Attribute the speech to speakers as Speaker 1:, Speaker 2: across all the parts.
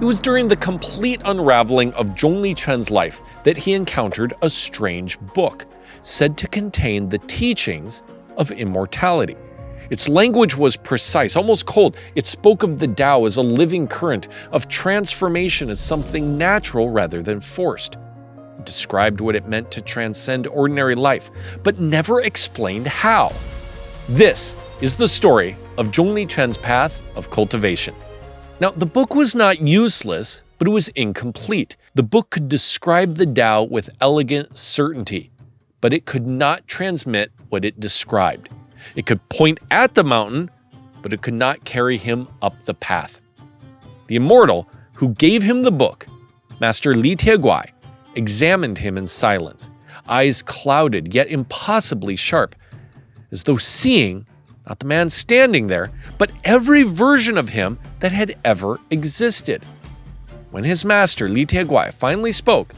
Speaker 1: It was during the complete unraveling of Zhongli Quan's life that he encountered a strange book, said to contain the teachings of immortality. Its language was precise, almost cold. It spoke of the Tao as a living current, of transformation as something natural rather than forced. It described what it meant to transcend ordinary life, but never explained how. This is the story of Zhongli Quan's path of cultivation. Now, the book was not useless, but it was incomplete. The book could describe the Tao with elegant certainty, but it could not transmit what it described. It could point at the mountain, but it could not carry him up the path. The immortal who gave him the book, Master Li Tieguai, examined him in silence, eyes clouded yet impossibly sharp, as though seeing not the man standing there, but every version of him that had ever existed. When his master, Li Tieguai, finally spoke,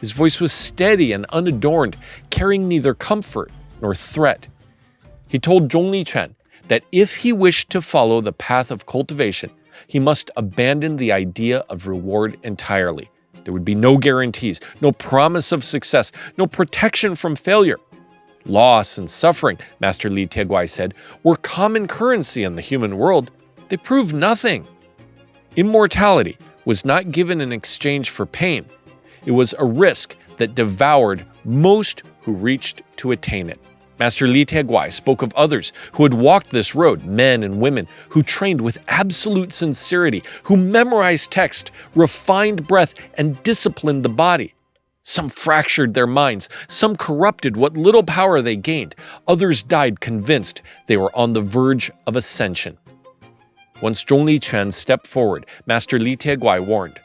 Speaker 1: his voice was steady and unadorned, carrying neither comfort nor threat. He told Zhongli Quan that if he wished to follow the path of cultivation, he must abandon the idea of reward entirely. There would be no guarantees, no promise of success, no protection from failure. Loss and suffering, Master Li Tieguai said, were common currency in the human world. They proved nothing. Immortality was not given in exchange for pain. It was a risk that devoured most who reached to attain it. Master Li Tieguai spoke of others who had walked this road, men and women who trained with absolute sincerity, who memorized text, refined breath, and disciplined the body. Some fractured their minds, some corrupted what little power they gained, others died convinced they were on the verge of ascension. Once Zhongli Quan stepped forward, Master Li Tieguai warned,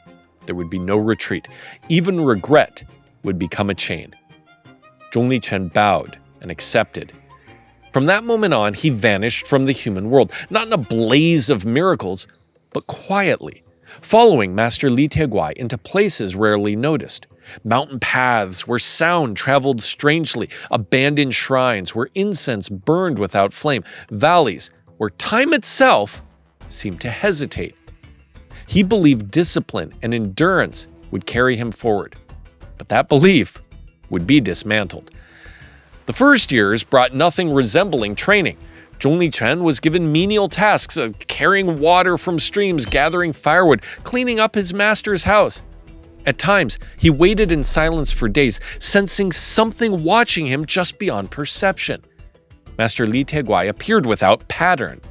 Speaker 1: there would be no retreat. Even regret would become a chain. Zhongli Quan bowed and accepted. From that moment on, he vanished from the human world, not in a blaze of miracles, but quietly, following Master Li Tieguai into places rarely noticed. Mountain paths where sound traveled strangely, abandoned shrines where incense burned without flame, valleys where time itself seemed to hesitate. He believed discipline and endurance would carry him forward, but that belief would be dismantled. The first years brought nothing resembling training. Zhongli Quan was given menial tasks of carrying water from streams, gathering firewood, cleaning up his master's house. At times, he waited in silence for days, sensing something watching him just beyond perception. Master Li Tieguai appeared without pattern.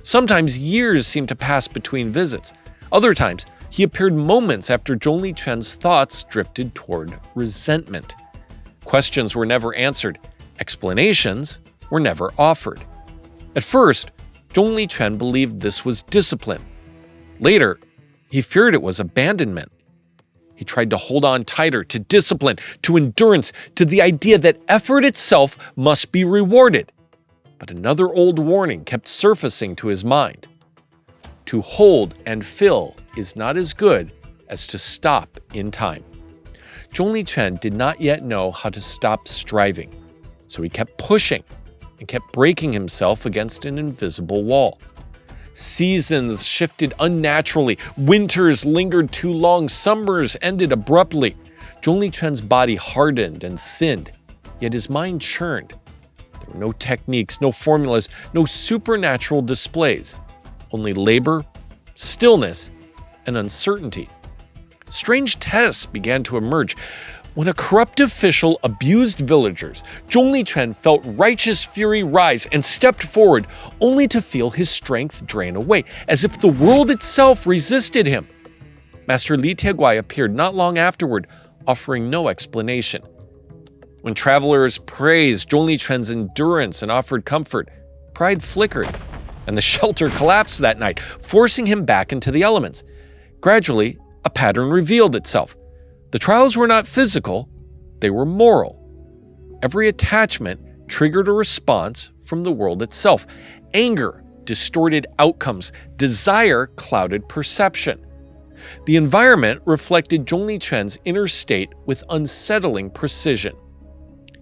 Speaker 1: Sometimes years seemed to pass between visits. Other times, he appeared moments after Zhongli Quan's thoughts drifted toward resentment. Questions were never answered. Explanations were never offered. At first, Zhongli Quan believed this was discipline. Later, he feared it was abandonment. He tried to hold on tighter to discipline, to endurance, to the idea that effort itself must be rewarded. But another old warning kept surfacing to his mind. To hold and fill is not as good as to stop in time. Zhongli Quan did not yet know how to stop striving, so he kept pushing and kept breaking himself against an invisible wall. Seasons shifted unnaturally, winters lingered too long, summers ended abruptly. Zhongli Quan's body hardened and thinned, yet his mind churned. There were no techniques, no formulas, no supernatural displays, only labor, stillness, and uncertainty. Strange tests began to emerge. When a corrupt official abused villagers, Zhongli Quan felt righteous fury rise and stepped forward, only to feel his strength drain away, as if the world itself resisted him. Master Li Tieguai appeared not long afterward, offering no explanation. When travelers praised Zhongli Quan's endurance and offered comfort, pride flickered, and the shelter collapsed that night, forcing him back into the elements. Gradually, a pattern revealed itself. The trials were not physical, they were moral. Every attachment triggered a response from the world itself. Anger distorted outcomes, desire clouded perception. The environment reflected Zhongli Quan's inner state with unsettling precision.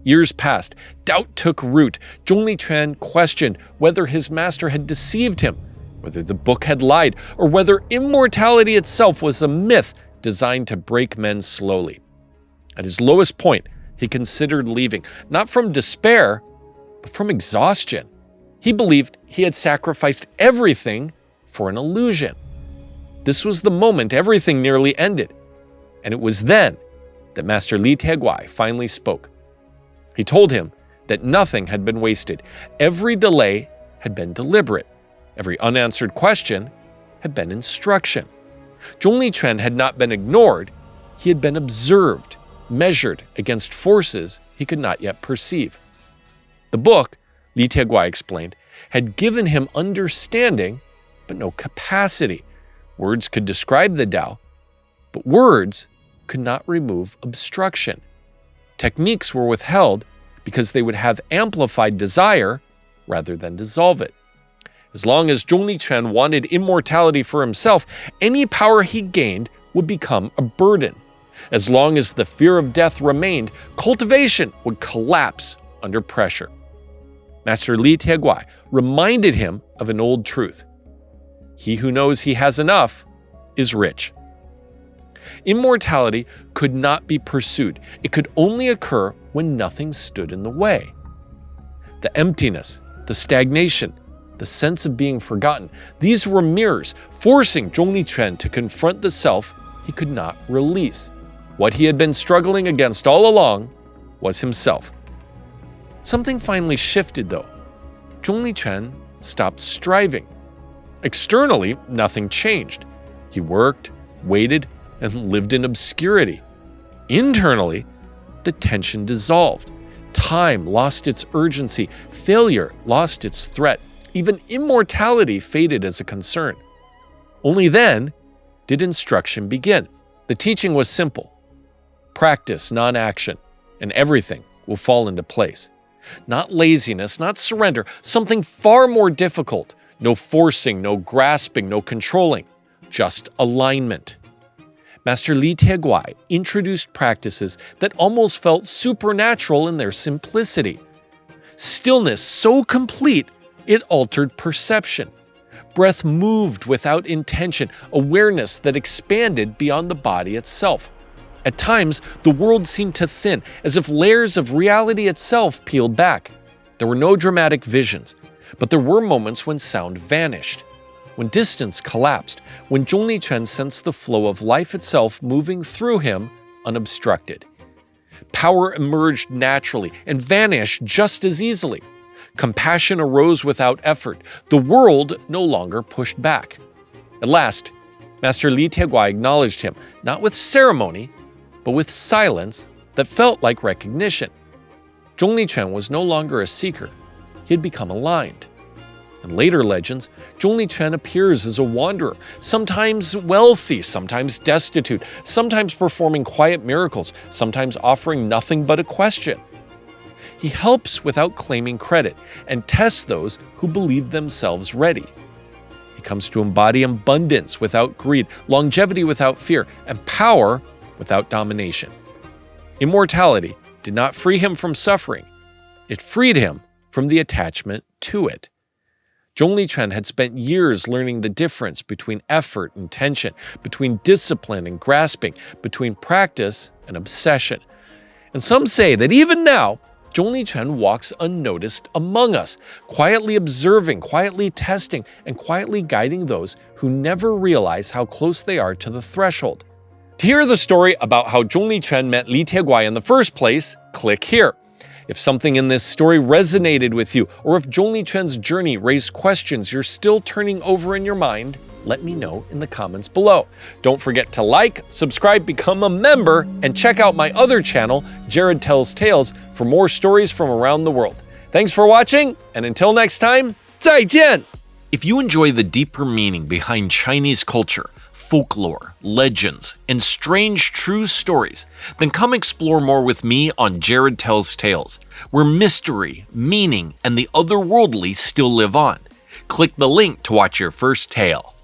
Speaker 1: Years passed, doubt took root. Zhongli Quan questioned whether his master had deceived him. whether the book had lied, or whether immortality itself was a myth designed to break men slowly. At his lowest point, he considered leaving, not from despair, but from exhaustion. He believed he had sacrificed everything for an illusion. This was the moment everything nearly ended, and it was then that Master Li Tieguai finally spoke. He told him that nothing had been wasted. Every delay had been deliberate. Every unanswered question had been instruction. Zhongli Quan had not been ignored, he had been observed, measured against forces he could not yet perceive. The book, Li Tieguai explained, had given him understanding, but no capacity. Words could describe the Tao, but words could not remove obstruction. Techniques were withheld because they would have amplified desire rather than dissolve it. As long as Zhongli Quan wanted immortality for himself, any power he gained would become a burden. As long as the fear of death remained, cultivation would collapse under pressure. Master Li Tieguai reminded him of an old truth. He who knows he has enough is rich. Immortality could not be pursued. It could only occur when nothing stood in the way. The emptiness, the stagnation, the sense of being forgotten, these were mirrors, forcing Zhongli Quan to confront the self he could not release. What he had been struggling against all along was himself. Something finally shifted, though. Zhongli Quan stopped striving. Externally, nothing changed. He worked, waited, and lived in obscurity. Internally, the tension dissolved. Time lost its urgency. Failure lost its threat. Even immortality faded as a concern. Only then did instruction begin. The teaching was simple. Practice non-action, and everything will fall into place. Not laziness, not surrender, something far more difficult. No forcing, no grasping, no controlling, just alignment. Master Li Tieguai introduced practices that almost felt supernatural in their simplicity. Stillness so complete it altered perception. Breath moved without intention, awareness that expanded beyond the body itself. At times, the world seemed to thin, as if layers of reality itself peeled back. There were no dramatic visions, but there were moments when sound vanished, when distance collapsed, when Zhongli Quan sensed the flow of life itself moving through him unobstructed. Power emerged naturally and vanished just as easily. Compassion arose without effort. The world no longer pushed back. At last, Master Li Tieguai acknowledged him, not with ceremony, but with silence that felt like recognition. Zhongli Quan was no longer a seeker. He had become aligned. In later legends, Zhongli Quan appears as a wanderer, sometimes wealthy, sometimes destitute, sometimes performing quiet miracles, sometimes offering nothing but a question. He helps without claiming credit and tests those who believe themselves ready. He comes to embody abundance without greed, longevity without fear, and power without domination. Immortality did not free him from suffering. It freed him from the attachment to it. Zhongli Quan had spent years learning the difference between effort and tension, between discipline and grasping, between practice and obsession. And some say that even now, Zhongli Quan walks unnoticed among us, quietly observing, quietly testing, and quietly guiding those who never realize how close they are to the threshold. To hear the story about how Zhongli Quan met Li Tieguai in the first place, click here. If something in this story resonated with you, or if Zhongli Quan's journey raised questions you're still turning over in your mind, let me know in the comments below. Don't forget to like, subscribe, become a member, and check out my other channel, Jared Tells Tales, for more stories from around the world. Thanks for watching, and until next time, 再见! If you enjoy the deeper meaning behind Chinese culture, folklore, legends, and strange true stories, then come explore more with me on Jared Tells Tales, where mystery, meaning, and the otherworldly still live on. Click the link to watch your first tale.